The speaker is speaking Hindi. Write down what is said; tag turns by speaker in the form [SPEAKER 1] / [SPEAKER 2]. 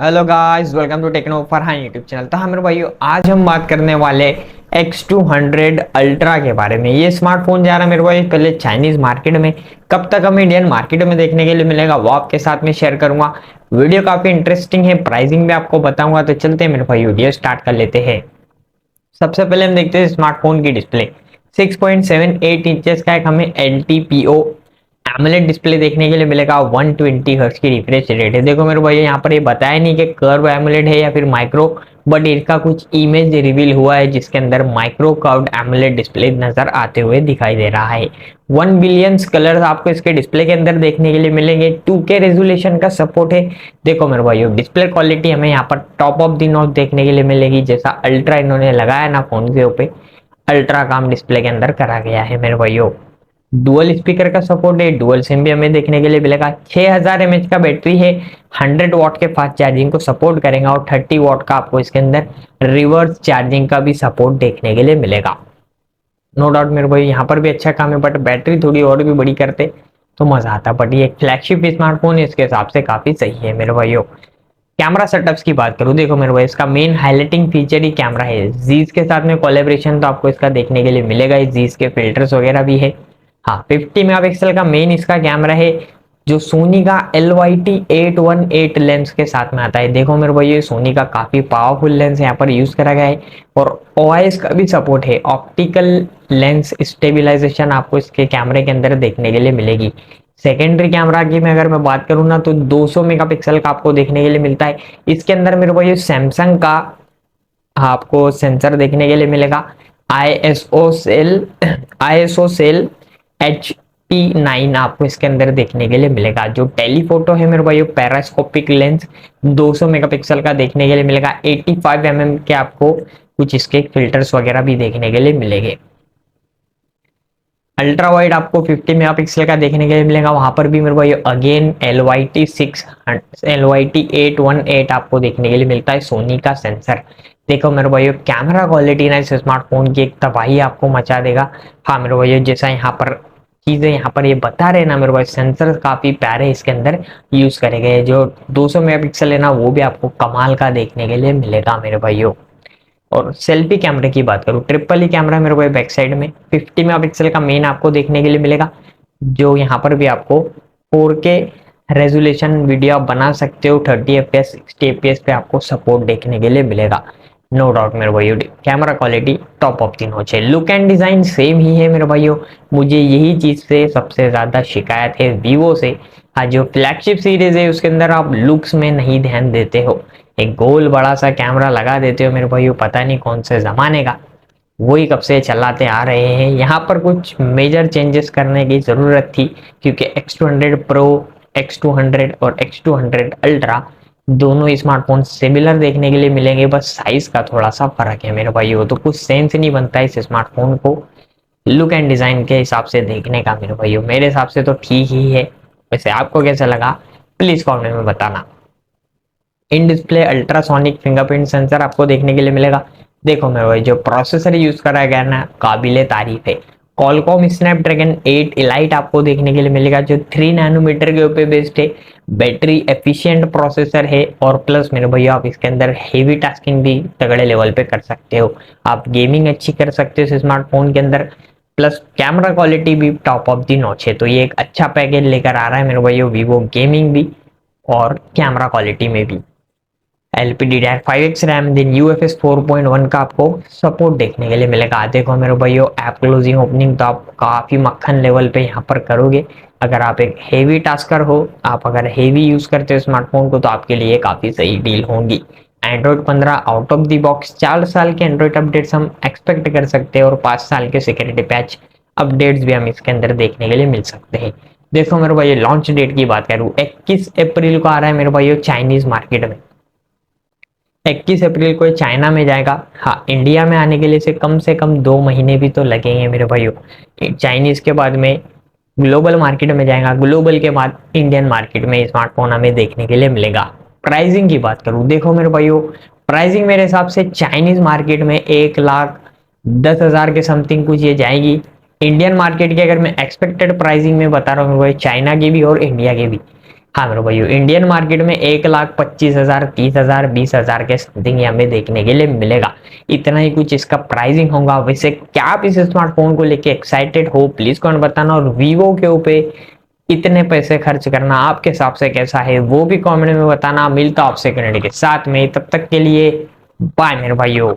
[SPEAKER 1] Hello guys, welcome to Techno Farhan YouTube channel. तो हाँ मेरे भाइयों, आज हम बात करने वाले X200 अल्ट्रा के बारे में। ये स्मार्टफोन जा रहा है मेरे भाई पहले चाइनीज मार्केट में। कब तक हमें इंडियन मार्केट में देखने के लिए मिलेगा वो आपके साथ में शेयर करूंगा। वीडियो काफी इंटरेस्टिंग है, प्राइसिंग भी आपको बताऊंगा। तो चलते हैं मेरे भाई, वीडियो स्टार्ट कर लेते हैं। सबसे पहले हम देखते हैं स्मार्टफोन की डिस्प्ले। 6.78 इंचेस का एक हमें LTPO एमोलेड डिस्प्ले देखने के लिए मिलेगा। 120 हर्ट्ज की रिफ्रेश रेट है। देखो मेरे भाई, यहाँ पर ये बताया नहीं कि कर्व एमोलेड है या फिर माइक्रो, बट इसका कुछ इमेज रिवील हुआ है जिसके अंदर माइक्रो कर्व्ड एमोलेड डिस्प्ले नजर आते हुए दिखाई दे रहा है। 1 बिलियन कलर्स आपको इसके डिस्प्ले के अंदर देखने के लिए मिलेंगे। 2K रेजोल्यूशन का सपोर्ट है। देखो मेरे भाइयों, डिस्प्ले क्वालिटी हमें यहाँ पर टॉप ऑफ द नॉच देखने के लिए मिलेगी। जैसा अल्ट्रा इन्होंने लगाया ना फोन के ऊपर, अल्ट्रा काम डिस्प्ले के अंदर करा गया है मेरे भाइयों। डुअल स्पीकर का सपोर्ट है, डुअल सिम भी हमें देखने के लिए मिलेगा। 6000 mAh का बैटरी है, 100 वॉट के फास्ट चार्जिंग को सपोर्ट करेगा और 30 वॉट का आपको इसके अंदर रिवर्स चार्जिंग का भी सपोर्ट देखने के लिए मिलेगा। नो डाउट मेरे भाई, यहाँ पर भी अच्छा काम है, बट बैटरी थोड़ी और भी बड़ी करते तो मजा आता। बट ये फ्लैगशिप स्मार्टफोन है, इसके हिसाब से काफी सही है मेरे भाइयों। कैमरा सेटअप्स की बात करूं, देखो मेरे भाई, इसका मेन हाईलाइटिंग फीचर ही कैमरा है। जीज के साथ में कोलेब्रेशन तो आपको इसका देखने के लिए मिलेगा। जीज के फिल्टर्स वगैरह भी है। हाँ, 50 मेगापिक्सल का मेन इसका कैमरा है, जो सोनी का LYT-818 लेंस के साथ में आता है। देखो मेरे भाई, ये सोनी का काफी पावरफुल लेंस यहाँ पर यूज करा गया है और OIS का भी सपोर्ट है। ऑप्टिकल लेंस स्टेबिलाईजेशन आपको इसके कैमरे के अंदर देखने के लिए मिलेगी। सेकेंडरी कैमरा की मैं अगर मैं बात करूँ ना, तो 200 मेगापिक्सल का आपको देखने के लिए मिलता है। इसके अंदर मेरे भाई सैमसंग का आपको सेंसर देखने के लिए मिलेगा। ISO सेल HP9 आपको इसके अंदर देखने के लिए मिलेगा। जो टेलीफोटो है मेरे भाई, पैरास्कोपिक लेंस 200 मेगापिक्सल का देखने के लिए मिलेगा। 85 mm के आपको कुछ इसके फिल्टर्स वगैरह भी देखने के लिए मिलेंगे। अल्ट्रा वाइड आपको 50 मेगापिक्सल का देखने के लिए मिलेगा। वहां पर भी मेरे भाई अगेन LYT-818 आपको देखने के लिए मिलता है, सोनी का सेंसर। देखो मेरे भाई, कैमरा क्वालिटी ना इस स्मार्टफोन की एक तबाही आपको मचा देगा। हाँ मेरे भाई, जैसा यहाँ पर चीजें यहाँ पर ये बता रहे ना मेरे भाई, सेंसर काफी प्यारे इसके अंदर यूज करे गए। जो 200 मेगापिक्सल है ना, वो भी आपको कमाल का देखने के लिए मिलेगा मेरे भाइयों। और सेल्फी कैमरे की बात करूँ, ट्रिपल ही कैमरा मेरे को बैक साइड में 50 मेगापिक्सल का मेन आपको देखने के लिए मिलेगा। जो यहाँ पर भी आपको 4K रेजोल्यूशन वीडियो आप बना सकते हो। 30 FPS 60 FPS पे आपको सपोर्ट देखने के लिए मिलेगा। नो डाउट मेरे भाइयों, camera quality top of the notch है। लुक एंड डिजाइन सेम ही है मेरे भाइयों। मुझे यही चीज से सबसे ज्यादा शिकायत है वीवो से। हाँ, जो फ्लैगशिप सीरीज है उसके अंदर आप लुक्स में नहीं ध्यान देते हो। एक गोल बड़ा सा कैमरा लगा देते हो मेरे भाइयों, पता नहीं कौन से जमाने का, वही कब से चलाते आ रहे हैं। यहाँ पर कुछ मेजर चेंजेस करने की जरूरत थी, क्योंकि X200 Pro, X200 और X200 अल्ट्रा दोनों स्मार्टफोन सिमिलर देखने के लिए मिलेंगे, बस साइज का थोड़ा सा फर्क है मेरे भाइयों। तो कुछ सेंस नहीं बनता इस स्मार्टफोन को लुक एंड डिजाइन के हिसाब से देखने का मेरे भाइयों। मेरे हिसाब से तो ठीक ही है। वैसे आपको कैसा लगा, प्लीज कमेंट में बताना। In display ultrasonic fingerprint sensor आपको देखने के लिए मिलेगा। देखो मेरे भाई, जो प्रोसेसर यूज करा गया ना, काबिले तारीफ है। Qualcomm Snapdragon 8 Elite आपको देखने के लिए मिलेगा, जो 3 नैनोमीटर के ऊपर बेस्ड है। बैटरी एफिशिएंट प्रोसेसर है और प्लस मेरे भैया आप इसके अंदर हेवी टास्किंग भी तगड़े लेवल पे कर सकते हो। आप गेमिंग अच्छी कर सकते हो इस स्मार्टफोन के अंदर। प्लस कैमरा क्वालिटी भी टॉप ऑफ दी नॉच है। तो ये एक अच्छा पैकेज लेकर आ रहा है मेरे भैया वीवो, गेमिंग भी और कैमरा क्वालिटी में भी। LPDDR5X रैम देन UFS 4.1 का आपको सपोर्ट देखने के लिए मिलेगा। देखो मेरे भाइयों, ऐप क्लोजिंग ओपनिंग तो आप काफी मक्खन लेवल पे यहाँ पर करोगे। अगर आप एक हेवी टास्कर हो, आप अगर हेवी यूज करते हो स्मार्टफोन को, तो आपके लिए काफी सही डील होगी। Android 15 out of the box 4 साल के एंड्रॉइड अपडेट्स हम एक्सपेक्ट कर सकते हैं और 5 साल के सिक्योरिटी पैच अपडेट्स भी हम इसके अंदर देखने के लिए मिल सकते हैं। देखो मेरे भाई, लॉन्च डेट की बात करूँ, 21 अप्रैल को आ रहा है मेरे भाइयों चाइनीज मार्केट में। 21 अप्रैल को चाइना में जाएगा। हाँ, इंडिया में आने के लिए से कम 2 महीने भी तो लगेंगे मेरे भाइयों। चाइनीज के बाद में ग्लोबल मार्केट में जाएगा, ग्लोबल के बाद इंडियन मार्केट में स्मार्टफोन हमें देखने के लिए मिलेगा। प्राइसिंग की बात करूं, देखो मेरे भाइयों, प्राइसिंग मेरे हिसाब से चाइनीज मार्केट में 1,10,000 के समथिंग कुछ ये जाएगी। इंडियन मार्केट की अगर मैं एक्सपेक्टेड प्राइसिंग में बता रहा हूँ, चाइना की भी और इंडिया की भी हाँ मेरे भाइयों, इंडियन मार्केट में 1,25,000, 30,000, 20,000 के समथिंग ये हमें देखने के लिए मिलेगा। इतना ही कुछ इसका प्राइसिंग होगा। वैसे क्या आप इस स्मार्टफोन को लेके एक्साइटेड हो, प्लीज कमेंट बताना। और वीवो के ऊपर इतने पैसे खर्च करना आपके हिसाब से कैसा है वो भी कमेंट में बताना। मिलता आपसे कनेक्ट के साथ में, तब तक के लिए बाय मेरे भाइयों।